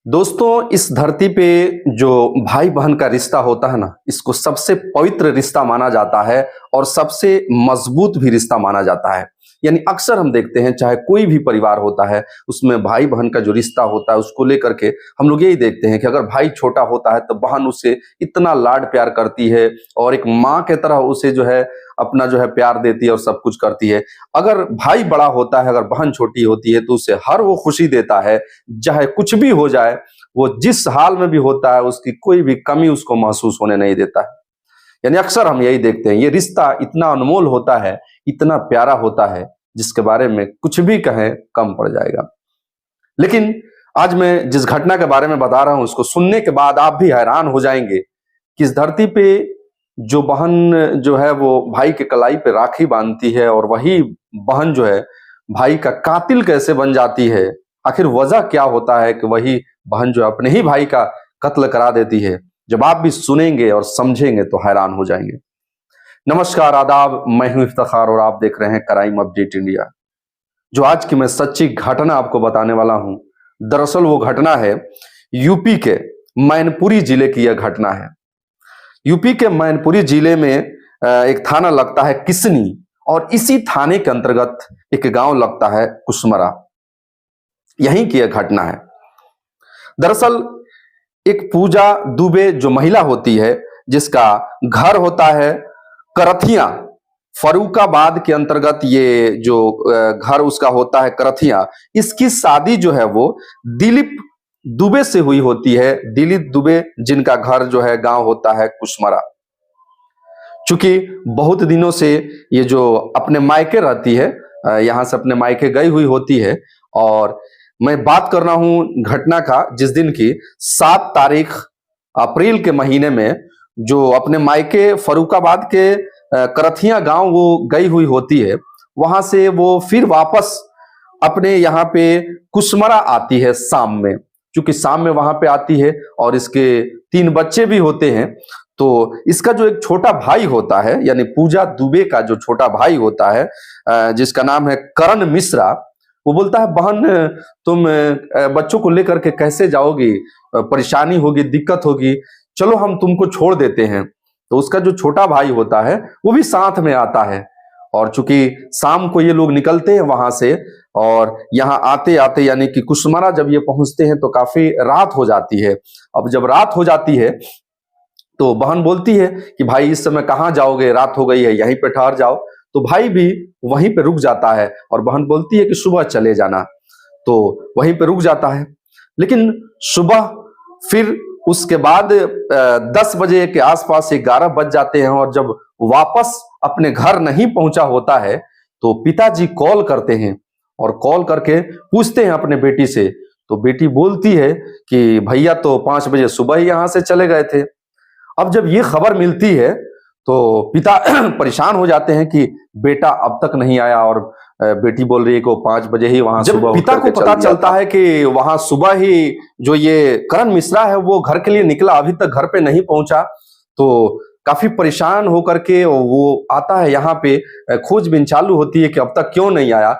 दोस्तों, इस धरती पे जो भाई बहन का रिश्ता होता है ना, इसको सबसे पवित्र रिश्ता माना जाता है और सबसे मजबूत भी रिश्ता माना जाता है। यानी अक्सर हम देखते हैं, चाहे कोई भी परिवार होता है, उसमें भाई बहन का जो रिश्ता होता है उसको लेकर के हम लोग यही देखते हैं कि अगर भाई छोटा होता है तो बहन उसे इतना लाड प्यार करती है और एक माँ के तरह उसे जो है अपना जो है प्यार देती है और सब कुछ करती है। अगर भाई बड़ा होता है, अगर बहन छोटी होती है तो उसे हर वो खुशी देता है, चाहे कुछ भी हो जाए, वो जिस हाल में भी होता है उसकी कोई भी कमी उसको महसूस होने नहीं देता है। यानी अक्सर हम यही देखते हैं, ये रिश्ता इतना अनमोल होता है, इतना प्यारा होता है, जिसके बारे में कुछ भी कहें कम पड़ जाएगा। लेकिन आज मैं जिस घटना के बारे में बता रहा हूं, उसको सुनने के बाद आप भी हैरान हो जाएंगे कि इस धरती पे जो बहन जो है वो भाई के कलाई पे राखी बांधती है और वही बहन जो है भाई का कातिल कैसे बन जाती है। आखिर वजह क्या होता है कि वही बहन जो अपने ही भाई का कत्ल करा देती है। जब आप भी सुनेंगे और समझेंगे तो हैरान हो जाएंगे। नमस्कार, आदाब, मैं हूं इफ्तिखार और आप देख रहे हैं क्राइम अपडेट इंडिया। जो आज की मैं सच्ची घटना आपको बताने वाला हूं, दरअसल वो घटना है यूपी के मैनपुरी जिले की। यह घटना है यूपी के मैनपुरी जिले में एक थाना लगता है किसनी, और इसी थाने के अंतर्गत एक गांव लगता है कुसमरा। यहीं की यह घटना है। दरअसल एक पूजा दुबे जो महिला होती है, जिसका घर होता है करथिया, फर्रुखाबाद के अंतर्गत ये जो घर उसका होता है करथिया, इसकी शादी जो है वो दिलीप दुबे से हुई होती है। दिलीप दुबे जिनका घर जो है गांव होता है कुसमरा। चूंकि बहुत दिनों से ये जो अपने मायके रहती है, यहां से अपने मायके गई हुई होती है, और मैं बात कर रहा हूं घटना का जिस दिन की 7 तारीख अप्रैल के महीने में जो अपने मायके फर्रुखाबाद के करथिया गांव वो गई हुई होती है। वहां से वो फिर वापस अपने यहाँ पे कुसमरा आती है शाम में। चूंकि शाम में वहां पे आती है और इसके 3 बच्चे भी होते हैं, तो इसका जो एक छोटा भाई होता है, यानी पूजा दुबे का जो छोटा भाई होता है, जिसका नाम है करण मिश्रा, वो बोलता है, बहन तुम बच्चों को लेकर के कैसे जाओगी, परेशानी होगी, दिक्कत होगी, चलो हम तुमको छोड़ देते हैं। तो उसका जो छोटा भाई होता है वो भी साथ में आता है। और चूंकि शाम को ये लोग निकलते हैं वहां से, और यहाँ आते आते यानी कि कुसमरा जब ये पहुंचते हैं तो काफी रात हो जाती है। अब जब रात हो जाती है तो बहन बोलती है कि भाई इस समय कहाँ जाओगे, रात हो गई है, यहीं पे ठहर जाओ। तो भाई भी वहीं पे रुक जाता है और बहन बोलती है कि सुबह चले जाना। तो वहीं पे रुक जाता है। लेकिन सुबह फिर उसके बाद 10 बजे के आसपास 11 बज जाते हैं, और जब वापस अपने घर नहीं पहुंचा होता है तो पिताजी कॉल करते हैं और कॉल करके पूछते हैं अपने बेटी से। तो बेटी बोलती है कि भैया तो 5 बजे सुबह ही यहां से चले गए थे। अब जब ये खबर मिलती है तो पिता परेशान हो जाते हैं कि बेटा अब तक नहीं आया, और बेटी बोल रही है कि 5 बजे ही वहां सुबह। जब पिता को पता चलता है कि वहां सुबह ही जो ये करण मिश्रा है वो घर के लिए निकला, अभी तक घर पे नहीं पहुंचा, तो काफी परेशान होकर के वो आता है यहाँ पे। खोजबीन चालू होती है कि अब तक क्यों नहीं आया।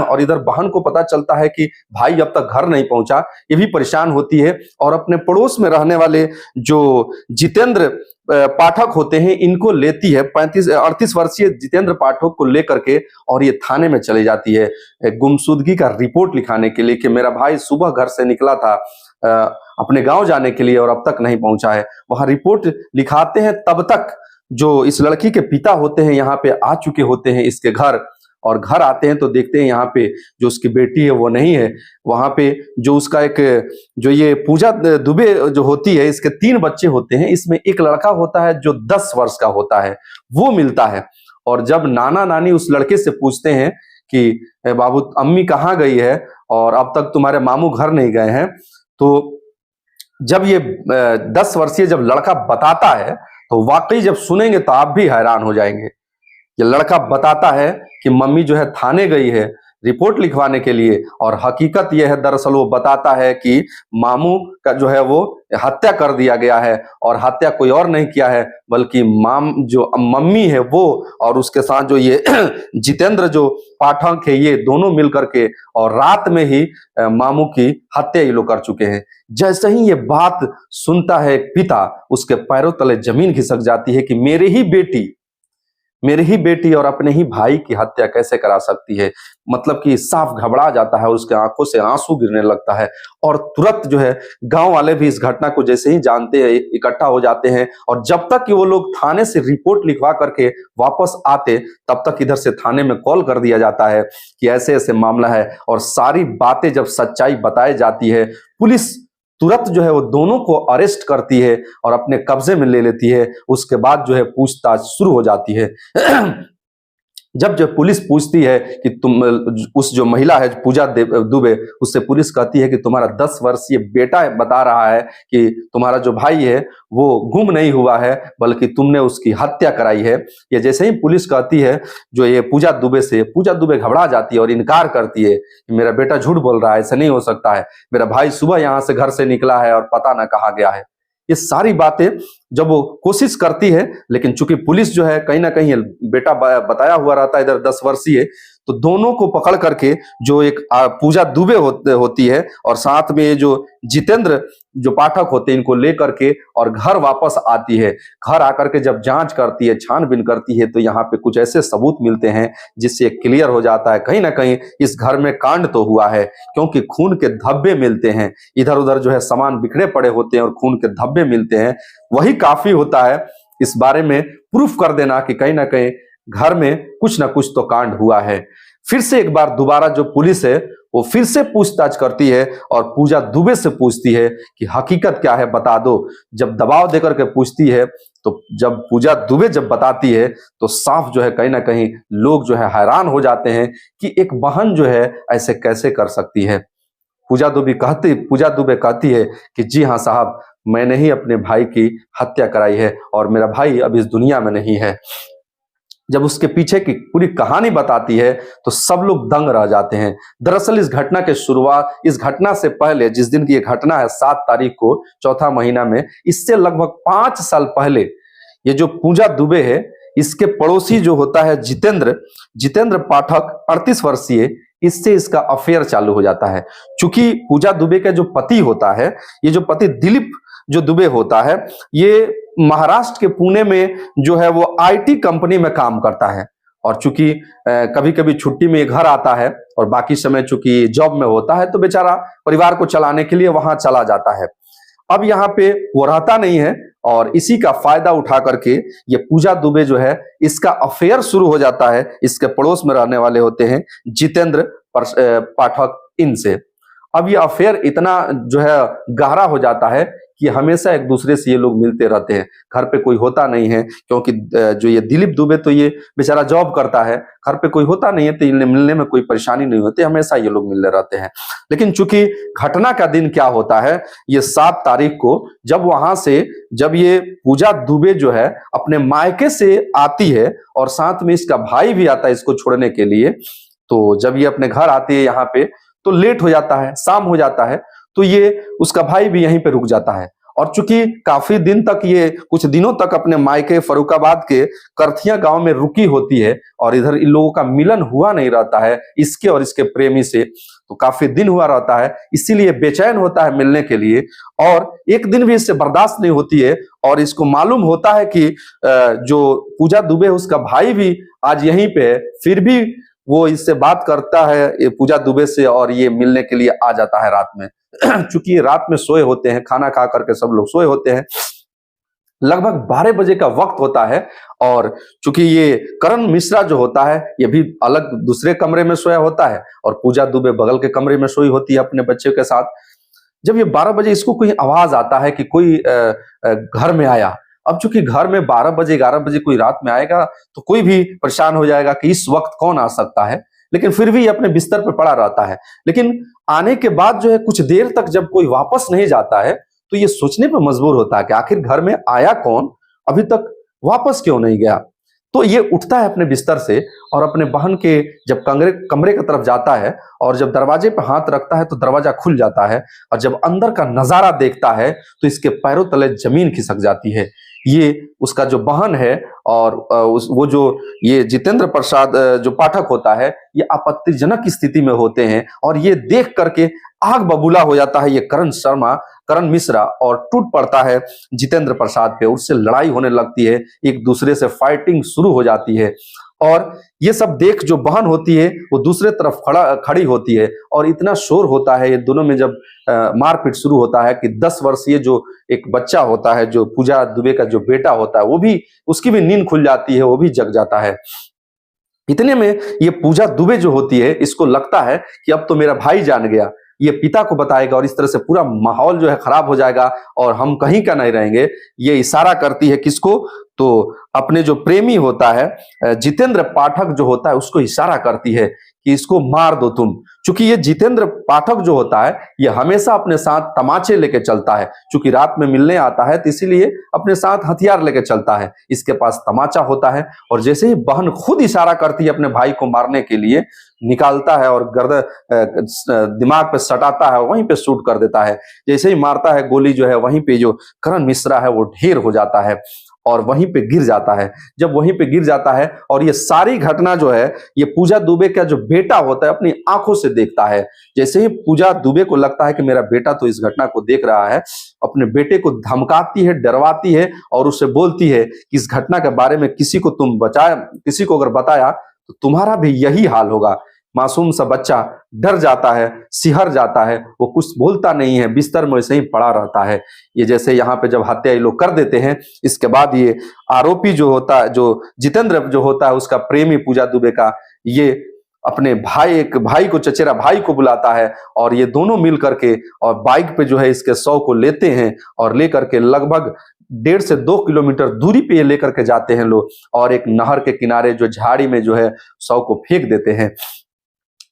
और इधर बहन को पता चलता है कि भाई अब तक घर नहीं पहुंचा, ये भी परेशान होती है, और अपने पड़ोस में रहने वाले जो जितेंद्र पाठक होते हैं इनको लेती है। 38 वर्षीय जितेंद्र पाठक को लेकर के और ये थाने में चली जाती है गुमशुदगी का रिपोर्ट लिखाने के लिए कि मेरा भाई सुबह घर से निकला था अपने गांव जाने के लिए और अब तक नहीं पहुंचा है। वहां रिपोर्ट लिखाते हैं, तब तक जो इस लड़की के पिता होते हैं यहाँ पे आ चुके होते हैं इसके घर, और घर आते हैं तो देखते हैं यहाँ पे जो उसकी बेटी है वो नहीं है। वहां पे जो उसका एक जो ये पूजा दुबे जो होती है, इसके 3 बच्चे होते हैं, इसमें एक लड़का होता है जो 10 वर्ष का होता है, वो मिलता है। और जब नाना नानी उस लड़के से पूछते हैं कि बाबू अम्मी कहाँ गई है और अब तक तुम्हारे मामू घर नहीं गए हैं, तो जब ये 10 वर्षीय जब लड़का बताता है तो वाकई जब सुनेंगे तो आप भी हैरान हो जाएंगे। ये लड़का बताता है कि मम्मी जो है थाने गई है, रिपोर्ट लिखवाने के लिए। और हकीकत यह है, दरअसल वो बताता है कि मामू का जो है वो हत्या कर दिया गया है, और हत्या कोई और नहीं किया है बल्कि जो मम्मी है वो और उसके साथ जो ये जितेंद्र जो पाठक है, ये दोनों मिलकर के और रात में ही मामू की हत्या ये लोग कर चुके हैं। जैसे ही ये बात सुनता है पिता, उसके पैरों तले जमीन खिसक जाती है कि मेरी ही बेटी और अपने ही भाई की हत्या कैसे करा सकती है। मतलब कि साफ घबरा जाता है, उसके आंखों से आंसू गिरने लगता है। और तुरंत जो है गांव वाले भी इस घटना को जैसे ही जानते हैं इकट्ठा हो जाते हैं, और जब तक कि वो लोग थाने से रिपोर्ट लिखवा करके वापस आते, तब तक इधर से थाने में कॉल कर दिया जाता है कि ऐसे ऐसे मामला है। और सारी बातें जब सच्चाई बताई जाती है, पुलिस तुरंत जो है वो दोनों को अरेस्ट करती है और अपने कब्जे में ले लेती है। उसके बाद जो है पूछताछ शुरू हो जाती है। जब पुलिस पूछती है कि तुम, उस जो महिला है पूजा दुबे, उससे पुलिस कहती है कि तुम्हारा 10 वर्षीय बेटा बता रहा है कि तुम्हारा जो भाई है वो गुम नहीं हुआ है बल्कि तुमने उसकी हत्या कराई है। ये जैसे ही पुलिस कहती है जो ये पूजा दुबे से, पूजा दुबे घबरा जाती है और इनकार करती है कि मेरा बेटा झूठ बोल रहा है, ऐसा नहीं हो सकता है, मेरा भाई सुबह यहाँ से घर से निकला है और पता ना कहाँ गया है। ये सारी बातें जब वो कोशिश करती है, लेकिन चूंकि पुलिस जो है कहीं ना कहीं बेटा बताया हुआ रहता है इधर 10 वर्षीय, तो दोनों को पकड़ करके जो एक पूजा दुबे होती है और साथ में ये जो जितेंद्र जो पाठक होते हैं, इनको लेकर के और घर वापस आती है। घर आकर के जब जांच करती है, छानबीन करती है, तो यहाँ पे कुछ ऐसे सबूत मिलते हैं जिससे क्लियर हो जाता है कहीं ना कहीं इस घर में कांड तो हुआ है, क्योंकि खून के धब्बे मिलते हैं। इधर उधर जो है सामान बिखरे पड़े होते हैं और खून के धब्बे मिलते हैं। वही काफी होता है इस बारे में प्रूफ कर देना कि कहीं ना कहीं घर में कुछ ना कुछ तो कांड हुआ है। फिर से एक बार दोबारा जो पुलिस है वो फिर से पूछताछ करती है और पूजा दुबे से पूछती है कि हकीकत क्या है, बता दो। जब दबाव देकर के पूछती है, तो जब पूजा दुबे जब बताती है, तो साफ जो है कहीं ना कहीं लोग जो है हैरान हो जाते हैं कि एक बहन जो है ऐसे कैसे कर सकती है। पूजा दुबे कहती है कि जी हाँ साहब, मैंने ही अपने भाई की हत्या कराई है और मेरा भाई अब इस दुनिया में नहीं है। जब उसके पीछे की पूरी कहानी बताती है तो सब लोग दंग रह जाते हैं। दरअसल इस घटना से पहले, जिस दिन की ये घटना है 7 तारीख को, चौथा महीना में, इससे लगभग 5 साल पहले ये जो पूजा दुबे है, इसके पड़ोसी जो होता है जितेंद्र पाठक 38 वर्षीय, इससे इसका अफेयर चालू हो जाता है। चूंकि पूजा दुबे का जो पति होता है, ये जो पति दिलीप जो दुबे होता है, ये महाराष्ट्र के पुणे में जो है वो आईटी कंपनी में काम करता है। और चूंकि कभी कभी छुट्टी में घर आता है और बाकी समय चूंकि जॉब में होता है, तो बेचारा परिवार को चलाने के लिए वहां चला जाता है। अब यहाँ पे वो रहता नहीं है और इसी का फायदा उठा करके ये पूजा दुबे जो है, इसका अफेयर शुरू हो जाता है इसके पड़ोस में रहने वाले होते हैं जितेंद्र पाठक इनसे। अब ये अफेयर इतना जो है गहरा हो जाता है कि हमेशा एक दूसरे से ये लोग मिलते रहते हैं। घर पे कोई होता नहीं है, क्योंकि जो ये दिलीप दुबे तो ये बेचारा जॉब करता है, घर पे कोई होता नहीं है, तो इन्हें मिलने में कोई परेशानी नहीं होती, हमेशा ये लोग मिलने रहते हैं। लेकिन चूंकि घटना का दिन क्या होता है, ये 7 तारीख को, जब ये पूजा दुबे जो है अपने मायके से आती है और साथ में इसका भाई भी आता है इसको छोड़ने के लिए, तो जब ये अपने घर आती है यहाँ पे, तो लेट हो जाता है, शाम हो जाता है, तो ये उसका भाई भी यहीं पे रुक जाता है। और चूंकि काफी दिन तक ये कुछ दिनों तक अपने मायके फरुखाबाद के करथिया गांव में रुकी होती है और इधर इन लोगों का मिलन हुआ नहीं रहता है इसके और इसके प्रेमी से, तो काफी दिन हुआ रहता है, इसीलिए बेचैन होता है मिलने के लिए। और एक दिन भी इससे बर्दाश्त नहीं होती है और इसको मालूम होता है कि जो पूजा दुबे उसका भाई भी आज यहीं पे है, फिर भी वो इससे बात करता है ये पूजा दुबे से और ये मिलने के लिए आ जाता है रात में। चूंकि ये रात में सोए होते हैं, खाना खा करके सब लोग सोए होते हैं, लगभग 12 बजे का वक्त होता है। और चूंकि ये करण मिश्रा जो होता है, ये भी अलग दूसरे कमरे में सोया होता है और पूजा दुबे बगल के कमरे में सोई होती है अपने बच्चे के साथ। जब ये 12 बजे इसको कोई आवाज आता है कि कोई घर में आया। अब चूंकि घर में 12 बजे 11 बजे कोई रात में आएगा तो कोई भी परेशान हो जाएगा कि इस वक्त कौन आ सकता है, लेकिन फिर भी ये अपने बिस्तर पर पड़ा रहता है। लेकिन आने के बाद जो है कुछ देर तक जब कोई वापस नहीं जाता है, तो ये सोचने पर मजबूर होता है कि आखिर घर में आया कौन, अभी तक वापस क्यों नहीं गया। तो ये उठता है अपने बिस्तर से और अपने बहन के जब कमरे कमरे की तरफ जाता है और जब दरवाजे पर हाथ रखता है तो दरवाजा खुल जाता है और जब अंदर का नजारा देखता है तो इसके पैरों तले जमीन खिसक जाती है। ये उसका जो बहन है और वो जो ये जितेंद्र प्रसाद जो पाठक होता है, ये आपत्तिजनक स्थिति में होते हैं और ये देख करके आग बबूला हो जाता है ये करण मिश्रा और टूट पड़ता है जितेंद्र प्रसाद पे। उससे लड़ाई होने लगती है, एक दूसरे से फाइटिंग शुरू हो जाती है और ये सब देख जो बहन होती है वो दूसरे तरफ खड़ी होती है और इतना शोर होता है ये दोनों में जब मारपीट शुरू होता है कि 10 वर्षीय जो एक बच्चा होता है, जो पूजा दुबे का जो बेटा होता है, वो भी उसकी भी नींद खुल जाती है, वो भी जग जाता है। इतने में ये पूजा दुबे जो होती है, इसको लगता है कि अब तो मेरा भाई जान गया, ये पिता को बताएगा और इस तरह से पूरा माहौल जो है खराब हो जाएगा और हम कहीं का नहीं रहेंगे। ये इशारा करती है किसको, तो अपने जो प्रेमी होता है जितेंद्र पाठक जो होता है उसको इशारा करती है कि इसको मार दो तुम। चूंकि ये जितेंद्र पाठक जो होता है ये हमेशा अपने साथ तमाचे लेके चलता है, चूंकि रात में मिलने आता है तो इसीलिए अपने साथ हथियार लेके चलता है, इसके पास तमाचा होता है। और जैसे ही बहन खुद इशारा करती है अपने भाई को मारने के लिए, निकालता है और गर्दन दिमाग पे सटाता है, वहीं पे शूट कर देता है। जैसे ही मारता है गोली जो है वहीं पे जो करण मिश्रा है वो ढेर हो जाता है और वहीं पे गिर जाता है। जब वहीं पे गिर जाता है और ये सारी घटना जो है ये पूजा दुबे का जो बेटा होता है अपनी आंखों से देखता है। जैसे ही पूजा दुबे को लगता है कि मेरा बेटा तो इस घटना को देख रहा है, अपने बेटे को धमकाती है, डरवाती है और उसे बोलती है कि इस घटना के बारे में किसी को अगर बताया तो तुम्हारा भी यही हाल होगा। मासूम सा बच्चा डर जाता है, सिहर जाता है, वो कुछ बोलता नहीं है, बिस्तर में वैसे ही पड़ा रहता है। ये जैसे यहाँ पे जब हत्या ये लोग कर देते हैं, इसके बाद ये आरोपी जो होता है, जो जितेंद्र जो होता है उसका प्रेमी पूजा दुबे का, ये अपने एक भाई को, चचेरा भाई को बुलाता है और ये दोनों मिल करके और बाइक पे जो है इसके शव को लेते हैं और लेकर के लगभग 1.5 से 2 किलोमीटर दूरी पे ये लेकर के जाते हैं लोग और एक नहर के किनारे जो झाड़ी में जो है शव को फेंक देते हैं।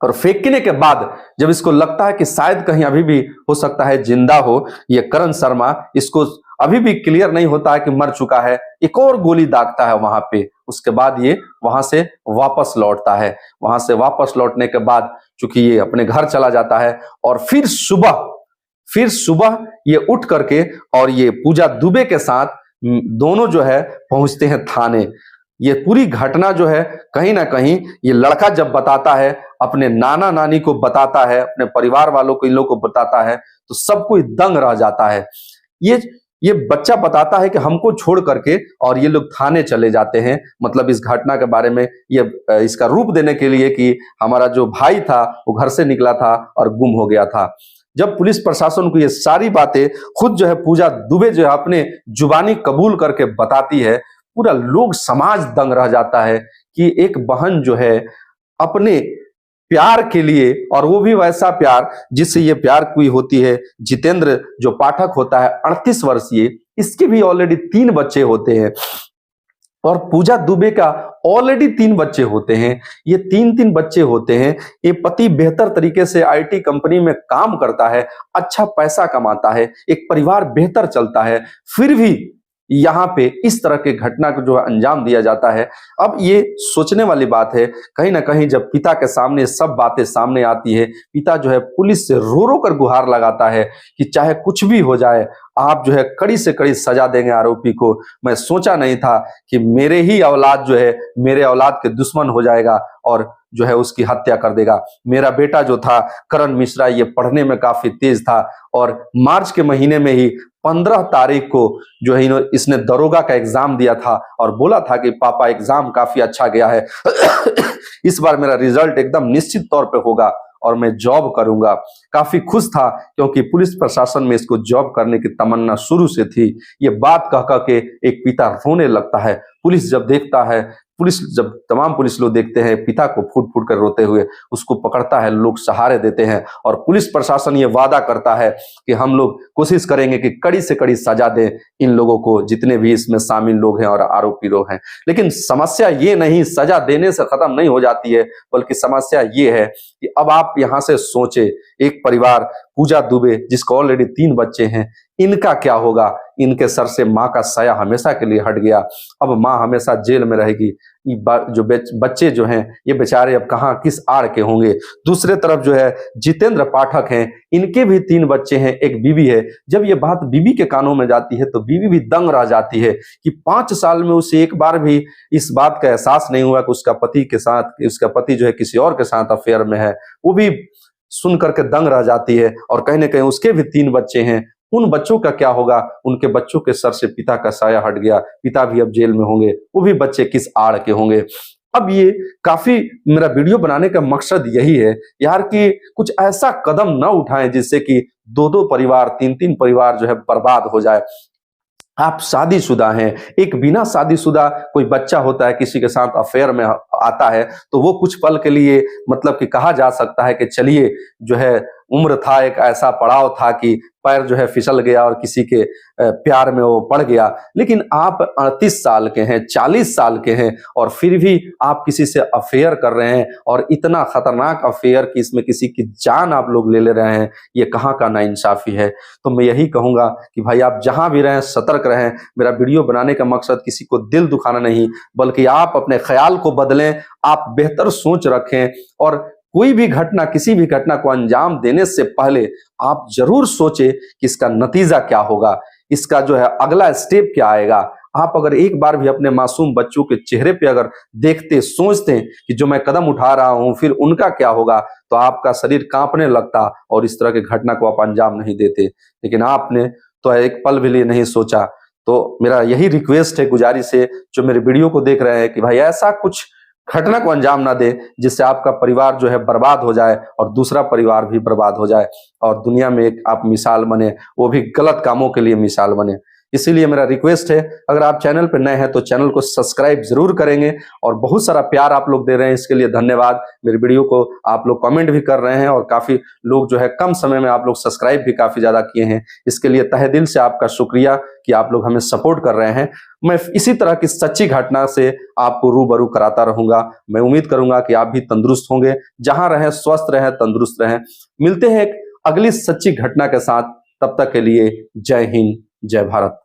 और फेंकने के बाद जब इसको लगता है कि शायद कहीं अभी भी हो सकता है जिंदा हो ये करण शर्मा, इसको अभी भी क्लियर नहीं होता है कि मर चुका है, एक और गोली दागता है वहां पे। उसके बाद ये वहां से वापस लौटता है। वहां से वापस लौटने के बाद चूंकि ये अपने घर चला जाता है और फिर सुबह ये उठ करके और ये पूजा दुबे के साथ दोनों जो है पहुंचते हैं थाने। ये पूरी घटना जो है कहीं ना कहीं ये लड़का जब बताता है, अपने नाना नानी को बताता है, अपने परिवार वालों को, इन लोगों को बताता है तो सब कोई दंग रह जाता है। ये बच्चा बताता है कि हमको छोड़ करके और ये लोग थाने चले जाते हैं, मतलब इस घटना के बारे में ये इसका रूप देने के लिए कि हमारा जो भाई था वो घर से निकला था और गुम हो गया था। जब पुलिस प्रशासन को ये सारी बातें खुद जो है पूजा दुबे जो है अपने जुबानी कबूल करके बताती है, पूरा लोग समाज दंग रह जाता है कि एक बहन जो है अपने प्यार के लिए, और वो भी वैसा प्यार जिससे ये प्यार हुई होती है। जितेंद्र जो पाठक होता है 38 वर्षीय, इसके भी ऑलरेडी 3 बच्चे होते हैं और पूजा दुबे का ऑलरेडी 3 बच्चे होते हैं। ये 3 बच्चे होते हैं। ये पति बेहतर तरीके से आईटी कंपनी में काम करता है, अच्छा पैसा कमाता है, एक परिवार बेहतर चलता है, फिर भी यहाँ पे इस तरह के घटना को जो है अंजाम दिया जाता है। अब ये सोचने वाली बात है, कहीं ना कहीं जब पिता के सामने सब बातें सामने आती है, पिता जो है पुलिस से रो रो कर गुहार लगाता है कि चाहे कुछ भी हो जाए, आप जो है कड़ी से कड़ी सजा देंगे आरोपी को। मैं सोचा नहीं था कि मेरे ही औलाद जो है मेरे औलाद के दुश्मन हो जाएगा और जो है उसकी हत्या कर देगा। मेरा बेटा जो था करण मिश्रा, ये पढ़ने में काफी तेज था और मार्च के महीने में ही 15 तारीख को जो है इसने दरोगा का एग्जाम दिया था और बोला था कि पापा एग्जाम काफी अच्छा गया है इस बार मेरा रिजल्ट एकदम निश्चित तौर पे होगा और मैं जॉब करूंगा। काफी खुश था क्योंकि पुलिस प्रशासन में इसको जॉब करने की तमन्ना शुरू से थी। ये बात कह कह के एक पिता रोने लगता है। पुलिस जब तमाम पुलिस लोग देखते हैं पिता को फूट फूट कर रोते हुए, उसको पकड़ता है, लोग सहारे देते हैं और पुलिस प्रशासन ये वादा करता है कि हम लोग कोशिश करेंगे कि कड़ी से कड़ी सजा दें इन लोगों को, जितने भी इसमें शामिल लोग हैं और आरोपी लोग हैं। लेकिन समस्या ये नहीं, सजा देने से खत्म नहीं हो जाती है, बल्कि समस्या ये है कि अब आप यहां से सोचे, एक परिवार पूजा दुबे जिसको ऑलरेडी 3 बच्चे हैं, इनका क्या होगा? इनके सर से माँ का साया हमेशा के लिए हट गया। अब माँ हमेशा जेल में रहेगी। जो बच्चे जो हैं ये बेचारे अब कहाँ किस आड़ के होंगे। दूसरे तरफ जो है जितेंद्र पाठक हैं, इनके भी 3 बच्चे हैं, एक बीवी है। जब ये बात बीवी के कानों में जाती है तो बीवी भी दंग रह जाती है कि 5 साल में उसे एक बार भी इस बात का एहसास नहीं हुआ कि उसका पति जो है किसी और के साथ अफेयर में है। वो भी सुन करके दंग रह जाती है। और कहीं ना कहीं उसके भी 3 बच्चे हैं, उन बच्चों का क्या होगा। उनके बच्चों के सर से पिता का साया हट गया, पिता भी अब जेल में होंगे, वो भी बच्चे किस आड़ के होंगे। अब ये काफी मेरा वीडियो बनाने का मकसद यही है यार कि कुछ ऐसा कदम न उठाएं जिससे कि 2-2 परिवार 3-3 परिवार जो है बर्बाद हो जाए। आप शादीशुदा हैं, एक बिना शादीशुदा कोई बच्चा होता है, किसी के साथ अफेयर में आता है, तो वो कुछ पल के लिए मतलब कि कहा जा सकता है कि चलिए जो है उम्र था, एक ऐसा पड़ाव था कि पैर जो है फिसल गया और किसी के प्यार में वो पड़ गया। लेकिन आप 38 साल के हैं, 40 साल के हैं और फिर भी आप किसी से अफेयर कर रहे हैं, और इतना खतरनाक अफेयर कि इसमें किसी की जान आप लोग ले रहे हैं। ये कहाँ का नाइंसाफी है। तो मैं यही कहूंगा कि भाई आप जहां भी रहें सतर्क रहें। मेरा वीडियो बनाने का मकसद किसी को दिल दुखाना नहीं, बल्कि आप अपने ख्याल को बदलें, आप बेहतर सोच रखें, और कोई भी घटना, किसी भी घटना को अंजाम देने से पहले आप जरूर सोचें कि इसका नतीजा क्या होगा, इसका जो है अगला स्टेप क्या आएगा। आप अगर एक बार भी अपने मासूम बच्चों के चेहरे पे अगर देखते, सोचते कि जो मैं कदम उठा रहा हूं फिर उनका क्या होगा, तो आपका शरीर कांपने लगता और इस तरह की घटना को आप अंजाम नहीं देते। लेकिन आपने तो एक पल भी लिए नहीं सोचा। तो मेरा यही रिक्वेस्ट है, गुजारिश है, जो मेरे वीडियो को देख रहे हैं कि भाई ऐसा कुछ घटना को अंजाम ना दे जिससे आपका परिवार जो है बर्बाद हो जाए और दूसरा परिवार भी बर्बाद हो जाए और दुनिया में एक आप मिसाल बने, वो भी गलत कामों के लिए मिसाल बने। इसीलिए मेरा रिक्वेस्ट है, अगर आप चैनल पर नए हैं तो चैनल को सब्सक्राइब जरूर करेंगे। और बहुत सारा प्यार आप लोग दे रहे हैं, इसके लिए धन्यवाद। मेरे वीडियो को आप लोग कमेंट भी कर रहे हैं और काफी लोग जो है कम समय में आप लोग सब्सक्राइब भी काफी ज्यादा किए हैं। इसके लिए तहे दिल से आपका शुक्रिया कि आप लोग हमें सपोर्ट कर रहे हैं। मैं इसी तरह की सच्ची घटना से आपको रूबरू कराता रहूंगा। मैं उम्मीद करूंगा कि आप भी तंदुरुस्त होंगे, जहां रहें स्वस्थ रहें, तंदुरुस्त रहें। मिलते हैं एक अगली सच्ची घटना के साथ, तब तक के लिए जय हिंद, जय भारत।